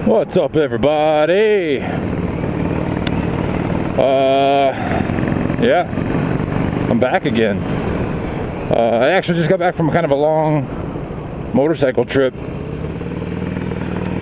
What's up, everybody? Yeah, I'm back again. I actually just got back from kind of a long motorcycle trip,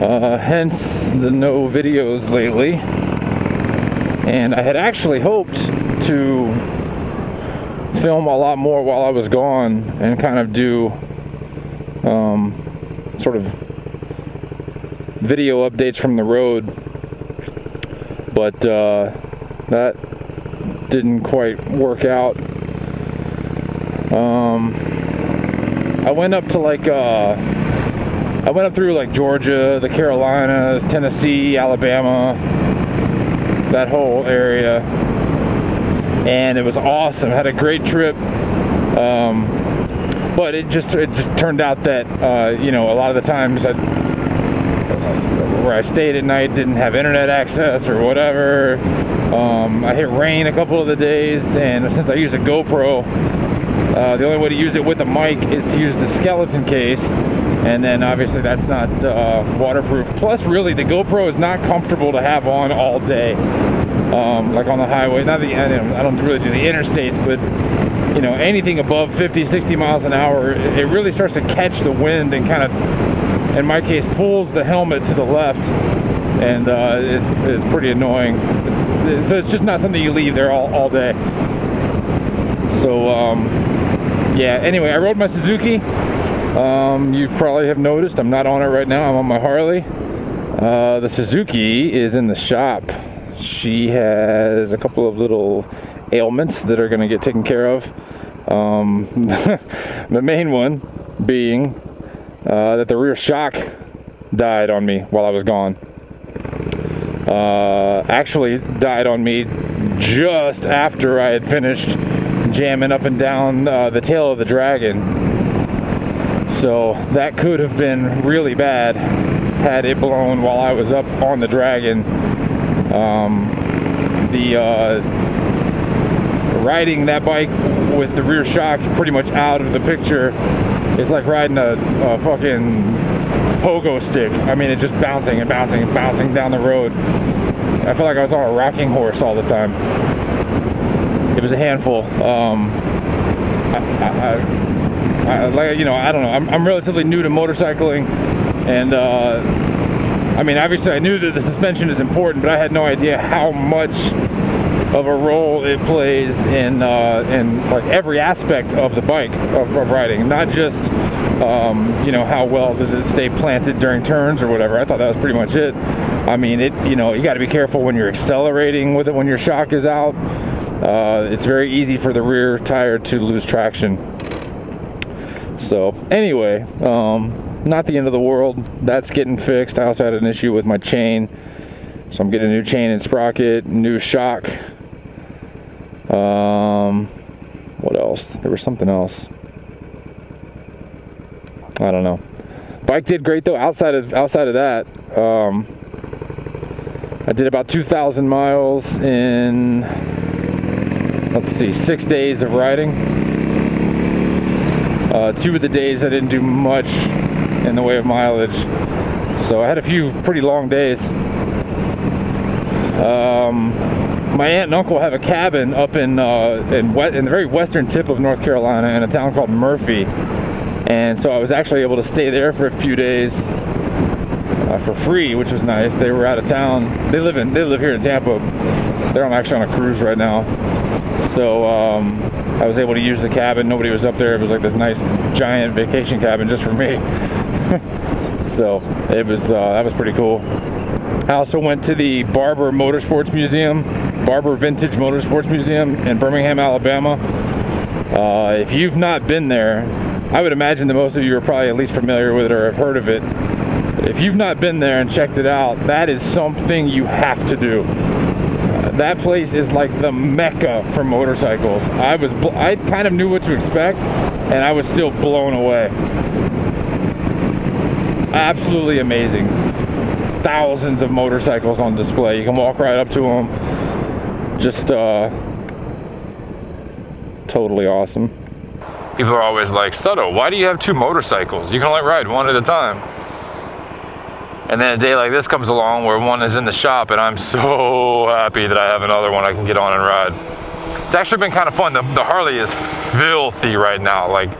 hence the no videos lately. And I had actually hoped to film a lot more while I was gone and kind of do sort of video updates from the road, but that didn't quite work out. I went up to I went up through like Georgia, the Carolinas, Tennessee, Alabama, that whole area, and it was awesome. Had a great trip, but it just turned out that you know, a lot of the times where I stayed at night didn't have internet access or whatever. I hit rain a couple of the days, and since I use a GoPro, the only way to use it with a mic is to use the skeleton case, and then obviously that's not waterproof. Plus, really, the GoPro is not comfortable to have on all day, like on the highway. Not the, I don't really do the interstates, but you know, anything above 50, 60 miles an hour, it really starts to catch the wind and kind of, in my case, pulls the helmet to the left, and is pretty annoying. So it's just not something you leave there all day. So yeah, anyway, I rode my Suzuki. You probably have noticed I'm not on it right now. I'm on my Harley. The Suzuki is in the shop. She has a couple of little ailments that are going to get taken care of. The main one being that the rear shock died on me while I was gone. Actually died on me just after I had finished jamming up and down the tail of the Dragon. So that could have been really bad had it blown while I was up on the Dragon. Riding that bike with the rear shock pretty much out of the picture is like riding a fucking pogo stick. I mean, it just bouncing and bouncing and bouncing down the road. I felt like I was on a rocking horse all the time. It was a handful. Like, you know, I don't know. I'm relatively new to motorcycling, and I mean, obviously I knew that the suspension is important, but I had no idea how much of a role it plays in like every aspect of the bike, of riding, not just you know, how well does it stay planted during turns or whatever. I thought that was pretty much it. I mean, you know, you got to be careful when you're accelerating with it when your shock is out. It's very easy for the rear tire to lose traction. So anyway, not the end of the world. That's getting fixed. I also had an issue with my chain, so I'm getting a new chain and sprocket, new shock. What else? There was something else. I don't know. Bike did great though. Outside of that, I did about 2,000 miles in, let's see, 6 days of riding. 2 of the days I didn't do much in the way of mileage, so I had a few pretty long days. My aunt and uncle have a cabin up in the very western tip of North Carolina in a town called Murphy, and so I was actually able to stay there for a few days for free, which was nice. They were out of town. They live here in Tampa. They're actually on a cruise right now, so I was able to use the cabin. Nobody was up there. It was like this nice giant vacation cabin just for me. So it was that was pretty cool. I also went to the Barber Vintage Motorsports Museum in Birmingham, Alabama. If you've not been there, I would imagine that most of you are probably at least familiar with it or have heard of it. If you've not been there and checked it out, that is something you have to do. That place is like the mecca for motorcycles. I kind of knew what to expect, and I was still blown away. Absolutely amazing. Thousands of motorcycles on display. You can walk right up to them. Just totally awesome. People are always like, Soto, why do you have 2 motorcycles? You can only ride one at a time. And then a day like this comes along where one is in the shop, and I'm so happy that I have another one I can get on and ride. It's actually been kind of fun. The Harley is filthy right now, like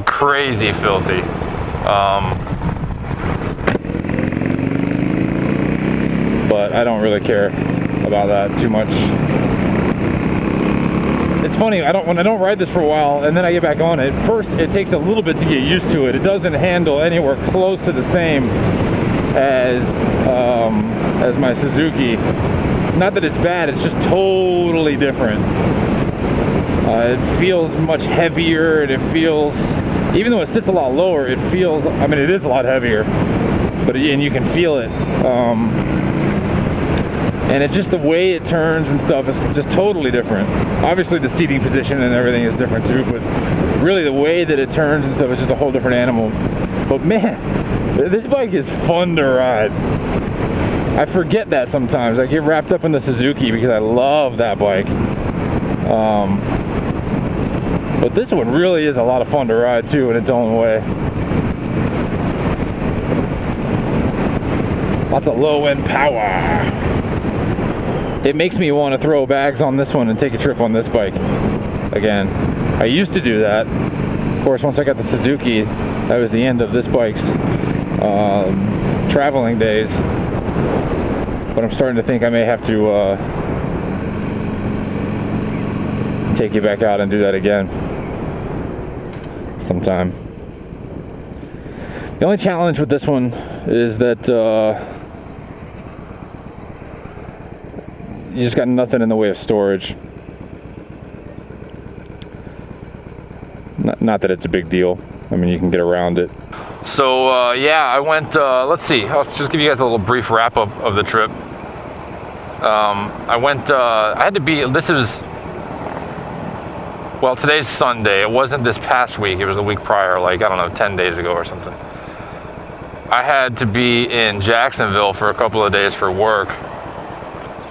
crazy filthy. But I don't really care about that too much. It's funny, when I don't ride this for a while and then I get back on it, first it takes a little bit to get used to it. It doesn't handle anywhere close to the same as my Suzuki. Not that it's bad, it's just totally different. It feels much heavier, and it feels, even though it sits a lot lower, it feels, I mean, it is a lot heavier, and you can feel it. And it's just the way it turns and stuff is just totally different. Obviously the seating position and everything is different too, but really the way that it turns and stuff is just a whole different animal. But man, this bike is fun to ride. I forget that sometimes. I get wrapped up in the Suzuki because I love that bike. But this one really is a lot of fun to ride too in its own way. Lots of low-end power. It makes me want to throw bags on this one and take a trip on this bike again. I used to do that. Of course, once I got the Suzuki, that was the end of this bike's traveling days. But I'm starting to think I may have to take you back out and do that again sometime. The only challenge with this one is that you just got nothing in the way of storage. Not that it's a big deal. I mean, you can get around it. So yeah, I went, let's see, I'll just give you guys a little brief wrap up of the trip. I went, I had to be, this is, well, today's Sunday. It wasn't this past week. It was the week prior, like, I don't know, 10 days ago or something. I had to be in Jacksonville for a couple of days for work.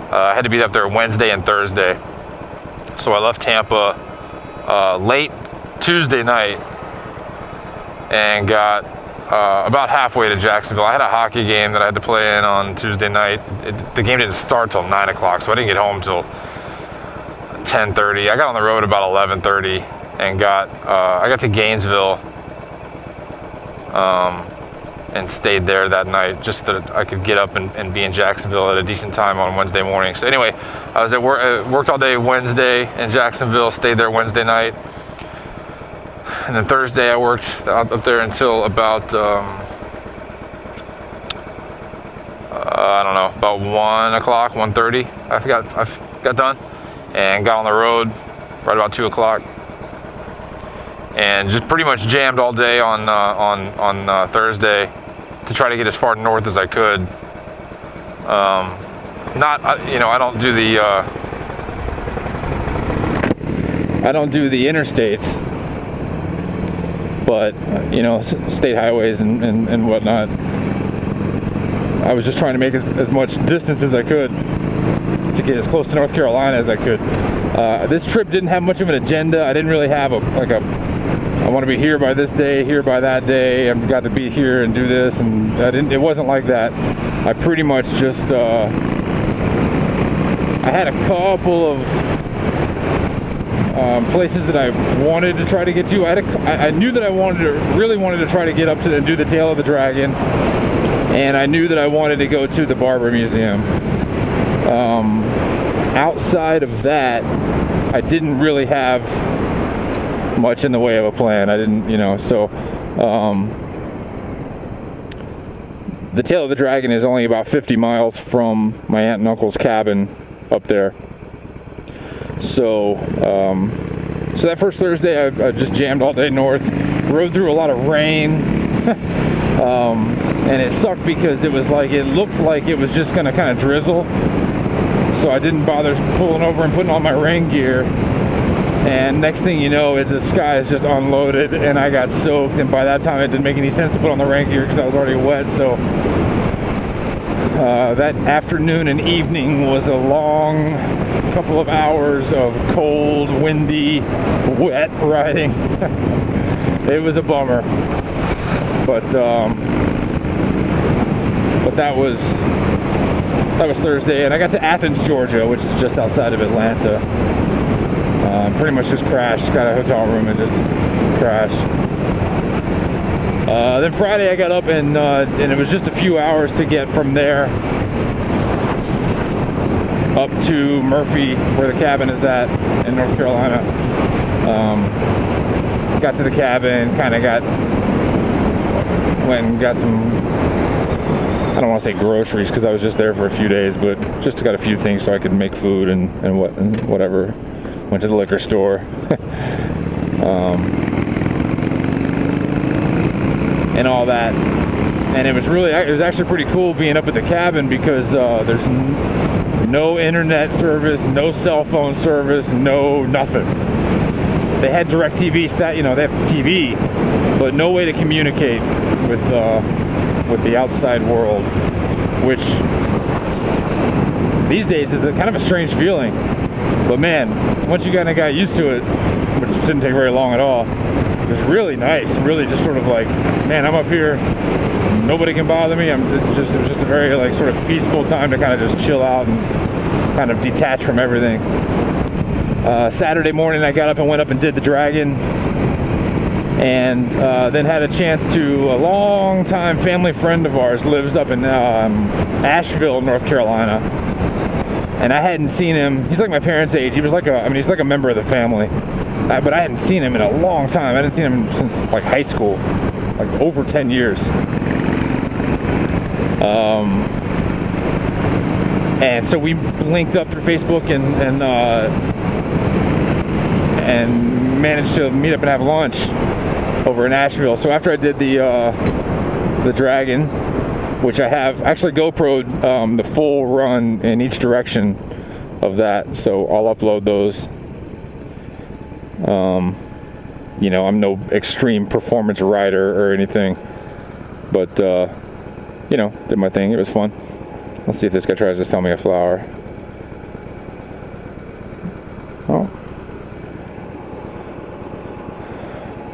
I had to be up there Wednesday and Thursday. So I left Tampa late Tuesday night and got about halfway to Jacksonville. I had a hockey game that I had to play in on Tuesday night. The game didn't start till 9 o'clock, so I didn't get home till 10:30. I got on the road about 11:30 and I got to Gainesville and stayed there that night just so that I could get up and be in Jacksonville at a decent time on Wednesday morning. So anyway, I was at work, worked all day Wednesday in Jacksonville, stayed there Wednesday night. And then Thursday I worked up there until about, I don't know, about 1 o'clock, 1:30. I got done and got on the road right about 2 o'clock. And just pretty much jammed all day on Thursday to try to get as far north as I could. You know, I don't do the interstates, but you know, state highways and whatnot. I was just trying to make as much distance as I could to get as close to North Carolina as I could. This trip didn't have much of an agenda. I didn't really have I want to be here by this day, here by that day. I've got to be here and do this, and it wasn't like that. I pretty much just I had a couple of places that I wanted to try to get to. I knew that I really wanted to try to get up to and do the Tail of the Dragon, and I knew that I wanted to go to the Barber Museum. Outside of that, I didn't really have much in the way of a plan. I didn't, you know, so the Tail of the Dragon is only about 50 miles from my aunt and uncle's cabin up there. So so that first Thursday I just jammed all day north, rode through a lot of rain. And it sucked because it looked like it was just gonna kind of drizzle, so I didn't bother pulling over and putting on my rain gear. And next thing you know, the sky is just unloaded and I got soaked, and by that time it didn't make any sense to put on the rain gear because I was already wet. So that afternoon and evening was a long couple of hours of cold, windy, wet riding. It was a bummer, but that was Thursday, and I got to Athens, Georgia, which is just outside of Atlanta. Pretty much just crashed, got a hotel room and just crashed. Then Friday I got up and it was just a few hours to get from there up to Murphy, where the cabin is at in North Carolina. Got to the cabin, kind of went and got some, I don't want to say groceries because I was just there for a few days, but just got a few things so I could make food and whatever. Went to the liquor store. And all that. And it was actually pretty cool being up at the cabin because there's no internet service, no cell phone service, no nothing. They had DirecTV set, you know, they have TV, but no way to communicate with the outside world, which these days is kind of a strange feeling. But man, once you kind of got used to it, which didn't take very long at all, it was really nice. Really just sort of like, man, I'm up here, nobody can bother me. It was just a very like sort of peaceful time to kind of just chill out and kind of detach from everything. Saturday morning I got up and went up and did the Dragon, and then had a chance to, a long time family friend of ours lives up in Asheville, North Carolina, and I hadn't seen him. He's like my parents' age. He was like he's like a member of the family, but I hadn't seen him in a long time. I hadn't seen him since like high school, like over 10 years. And so we linked up through Facebook and managed to meet up and have lunch over in Asheville. So after I did the Dragon, which I have actually GoPro'd the full run in each direction of that, so I'll upload those. You know, I'm no extreme performance rider or anything, but you know, did my thing. It was fun. Let's see if this guy tries to sell me a flower. Oh.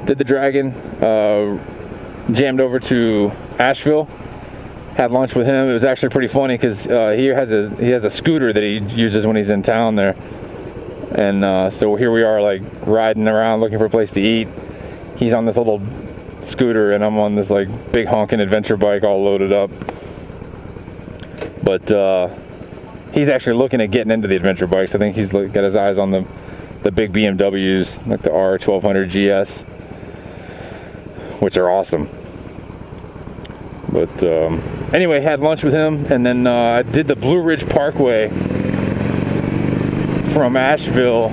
Did the Dragon, jammed over to Asheville, had lunch with him. It was actually pretty funny because he has a scooter that he uses when he's in town there, and so here we are like riding around looking for a place to eat. He's on this little scooter and I'm on this like big honking adventure bike all loaded up. But he's actually looking at getting into the adventure bikes. I think he's got his eyes on the big BMWs, like the R1200 GS, which are awesome. But anyway, had lunch with him, and then I did the Ridge Parkway from Asheville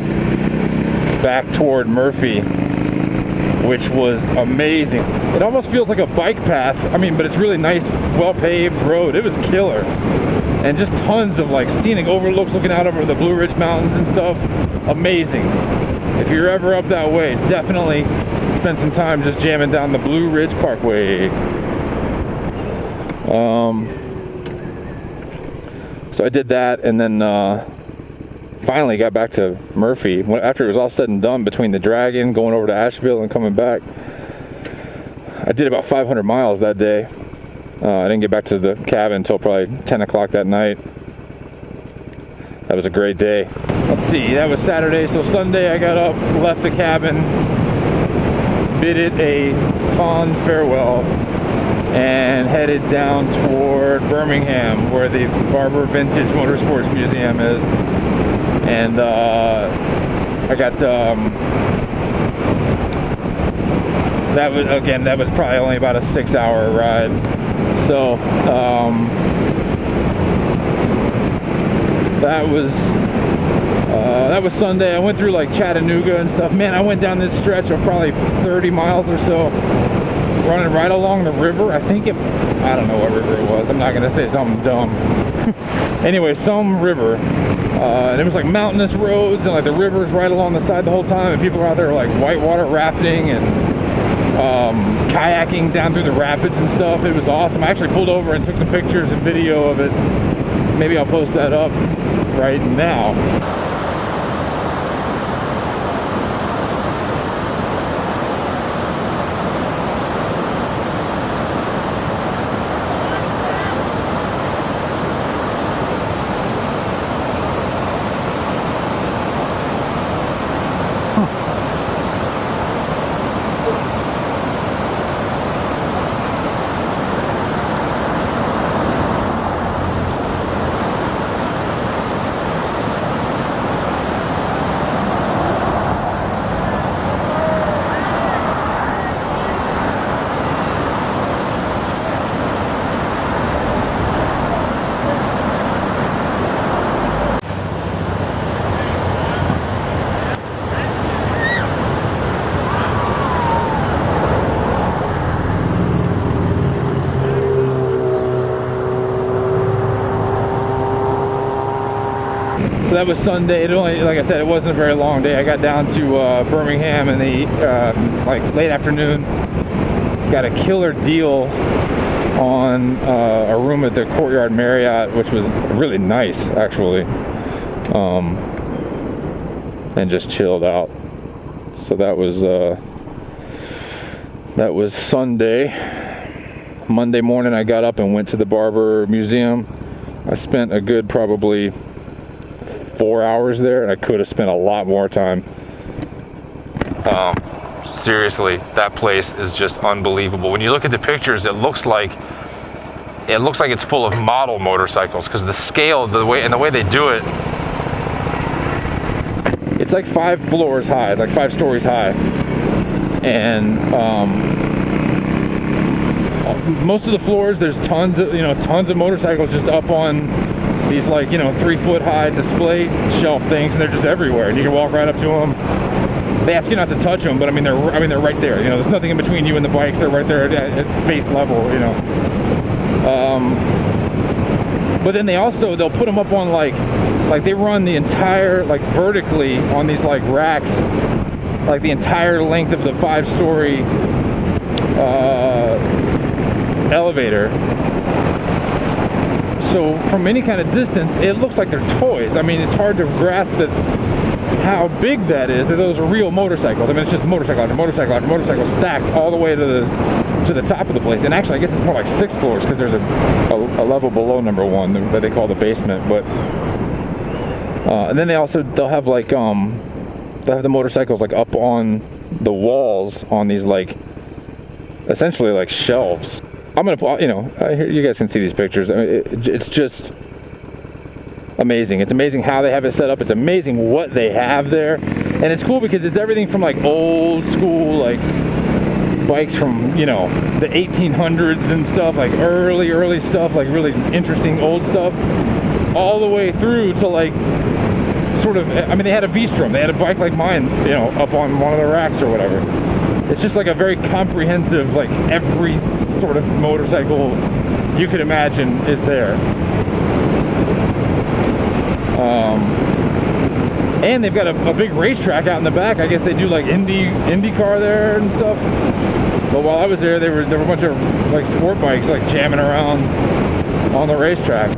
back toward Murphy, which was amazing. It almost feels like a bike path. I mean, but it's really nice, well-paved road. It was killer. And just tons of like scenic overlooks looking out over the Blue Ridge Mountains and stuff. Amazing. If you're ever up that way, definitely spend some time just jamming down the Blue Ridge Parkway. So I did that, and then finally got back to Murphy. After it was all said and done, between the Dragon, going over to Asheville and coming back, I did about 500 miles that day. I didn't get back to the cabin until probably 10 o'clock that night. That was a great day. Let's see, that was Saturday. So Sunday I got up, left the cabin, bid it a fond farewell, and headed down toward Birmingham, where the Barber Vintage Motorsports Museum is. And I got that was probably only about a 6-hour ride. So that was Sunday. I went through like Chattanooga and stuff. Man, I went down this stretch of probably 30 miles or so, running right along the river. I don't know what river it was. I'm not gonna say something dumb. Anyway, some river. And it was like mountainous roads, and like the river's right along the side the whole time, and people are out there like whitewater rafting and kayaking down through the rapids and stuff. It was awesome. I actually pulled over and took some pictures and video of it. Maybe I'll post that up right now. So that was Sunday. It only, like I said, it wasn't a very long day. I got down to Birmingham in the like late afternoon. Got a killer deal on a room at the Courtyard Marriott, which was really nice actually, and just chilled out. So that was Sunday. Monday morning I got up and went to the Barber Museum. I spent a good probably 4 hours there, and I could have spent a lot more time. Seriously, that place is just unbelievable. When you look at the pictures, it looks like it's full of model motorcycles, because the scale, the way they do it, it's like 5 floors high, like 5 stories high, and most of the floors there's tons of motorcycles just up on these, like, 3 foot high display shelf things, and they're just everywhere, and you can walk right up to them. They ask you not to touch them, but I mean they're right there. There's nothing in between you and the bikes. They're right there at face level. But then they'll put them up on like they run the entire, like, vertically on these like racks, like the entire length of the 5-story elevator. So from any kind of distance, it looks like they're toys. I mean, it's hard to grasp how big that is. That those are real motorcycles. I mean, it's just motorcycle after motorcycle after motorcycle stacked all the way to the top of the place. And actually, I guess it's more like 6 floors, because there's a level below number 1 that they call the basement. But and then they'll have like they'll have the motorcycles like up on the walls on these, like, essentially like shelves. I'm gonna, you guys can see these pictures. I mean, it's just amazing. It's amazing how they have it set up. It's amazing what they have there, and it's cool because it's everything from like old school, like bikes from the 1800s and stuff, like early stuff, like really interesting old stuff, all the way through to like sort of, I mean, they had a V-Strom. They had a bike like mine, up on one of the racks or whatever. It's just like a very comprehensive, like every sort of motorcycle you could imagine is there. And they've got a big racetrack out in the back. I guess they do like IndyCar there and stuff. But while I was there, there were a bunch of like sport bikes like jamming around on the racetrack.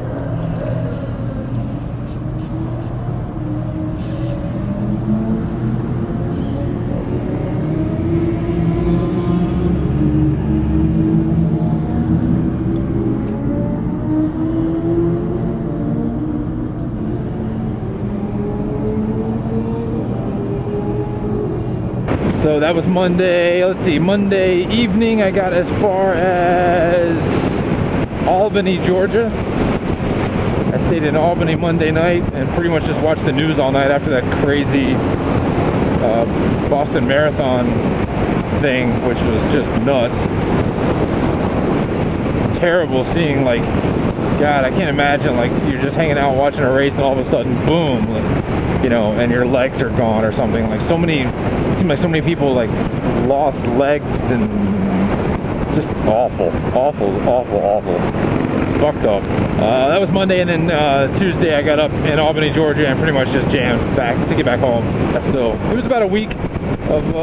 So that was Monday. Let's see, Monday evening I got as far as Albany, Georgia. I stayed in Albany Monday night and pretty much just watched the news all night after that crazy Boston Marathon thing, which was just nuts. Terrible seeing, like, God, I can't imagine, like, you're just hanging out watching a race and all of a sudden, boom, like, and your legs are gone or something. Like, it seemed like so many people, like, lost legs, and just awful. Fucked up. That was Monday, and then Tuesday I got up in Albany, Georgia, and pretty much just jammed back to get back home. So it was about a week of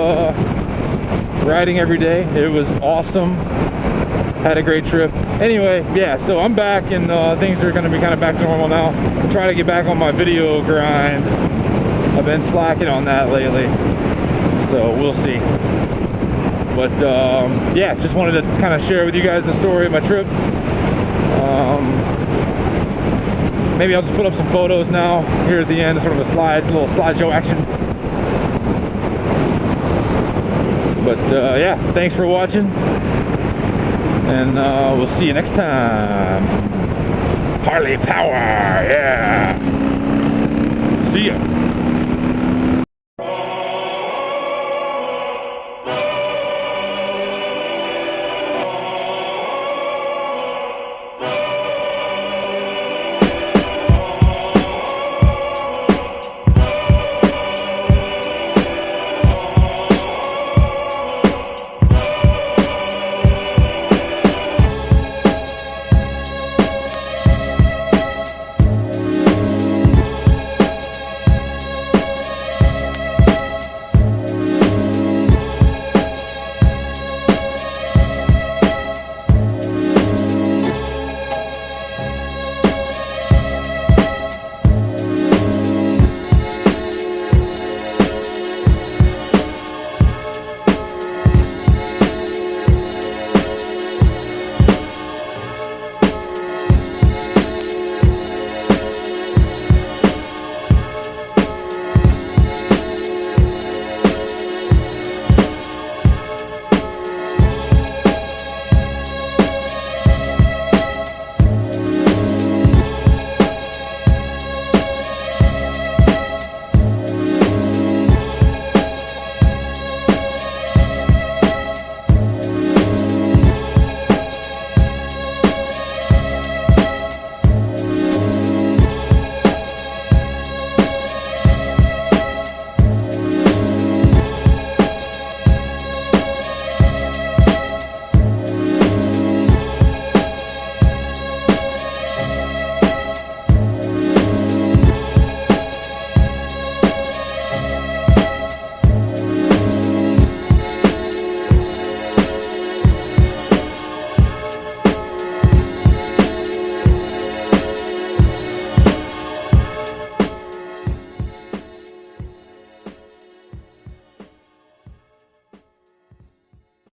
riding every day. It was awesome. Had a great trip. Anyway, yeah, so I'm back, and things are going to be kind of back to normal now. I'm trying to get back on my video grind. I've been slacking on that lately, so we'll see. But yeah, just wanted to kind of share with you guys the story of my trip. Maybe I'll just put up some photos now here at the end, sort of a little slideshow action. But yeah, thanks for watching, and we'll see you next time. Harley Power, yeah. See ya.